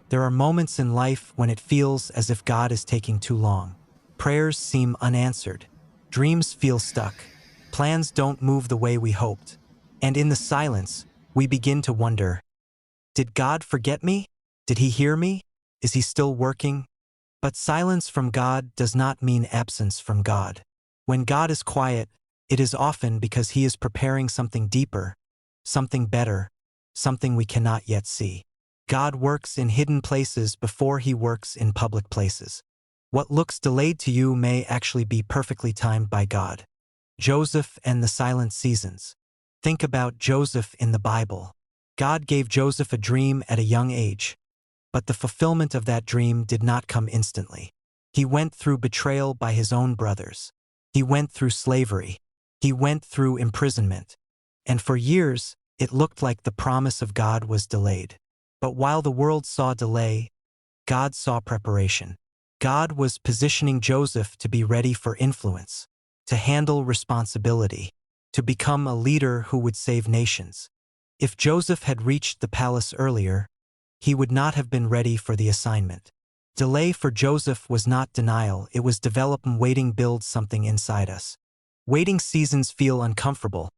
There are moments in life when it feels as if God is taking too long. Prayers seem unanswered. Dreams feel stuck. Plans don't move the way we hoped. And in the silence, we begin to wonder, did God forget me? Did he hear me? Is he still working? But silence from God does not mean absence from God. When God is quiet, it is often because he is preparing something deeper, something better, something we cannot yet see. God works in hidden places before he works in public places. What looks delayed to you may actually be perfectly timed by God. Joseph and the silent seasons. Think about Joseph in the Bible. God gave Joseph a dream at a young age, but the fulfillment of that dream did not come instantly. He went through betrayal by his own brothers. He went through slavery. He went through imprisonment. And for years, it looked like the promise of God was delayed. But while the world saw delay, God saw preparation. God was positioning Joseph to be ready for influence, to handle responsibility, to become a leader who would save nations. If Joseph had reached the palace earlier, he would not have been ready for the assignment. Delay for Joseph was not denial, it was development. Waiting builds something inside us. Waiting seasons feel uncomfortable,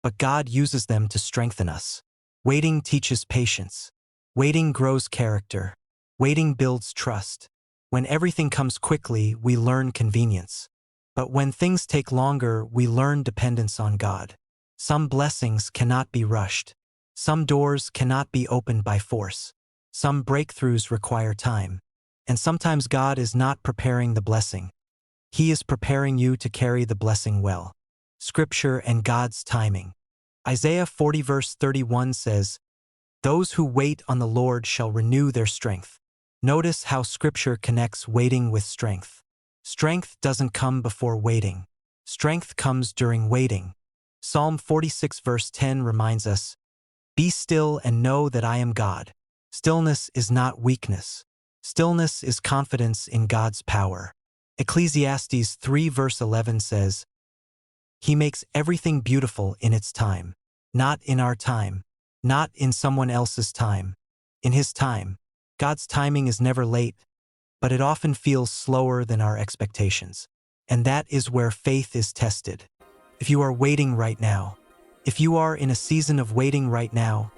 but God uses them to strengthen us. Waiting teaches patience. Waiting grows character. Waiting builds trust. When everything comes quickly, we learn convenience. But when things take longer, we learn dependence on God. Some blessings cannot be rushed. Some doors cannot be opened by force. Some breakthroughs require time. And sometimes God is not preparing the blessing. He is preparing you to carry the blessing well. Scripture and God's timing. Isaiah 40 verse 31 says, "Those who wait on the Lord shall renew their strength." Notice how Scripture connects waiting with strength. Strength doesn't come before waiting. Strength comes during waiting. Psalm 46 verse 10 reminds us, "Be still and know that I am God." Stillness is not weakness. Stillness is confidence in God's power. Ecclesiastes 3 verse 11 says, "He makes everything beautiful in its time." Not in our time. Not in someone else's time. In his time. God's timing is never late, but it often feels slower than our expectations. And that is where faith is tested. If you are waiting right now, if you are in a season of waiting right now,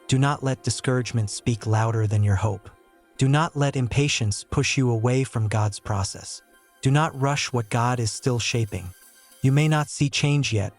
do not let discouragement speak louder than your hope. Do not let impatience push you away from God's process. Do not rush what God is still shaping. You may not see change yet,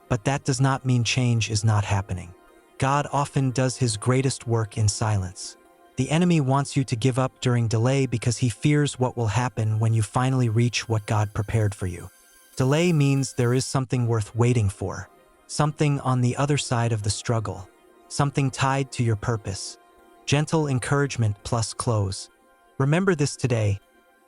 but that does not mean change is not happening. God often does his greatest work in silence. The enemy wants you to give up during delay because he fears what will happen when you finally reach what God prepared for you. Delay means there is something worth waiting for, something on the other side of the struggle, something tied to your purpose. Gentle encouragement plus close. Remember this today.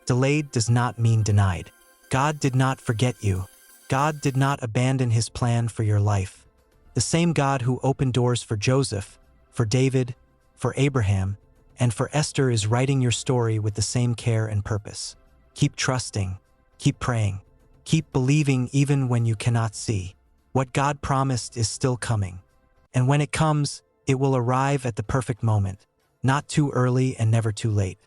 Delayed does not mean denied. God did not forget you. God did not abandon his plan for your life. The same God who opened doors for Joseph, for David, for Abraham, and for Esther is writing your story with the same care and purpose. Keep trusting, keep praying, keep believing even when you cannot see. What God promised is still coming. And when it comes, it will arrive at the perfect moment, not too early and never too late.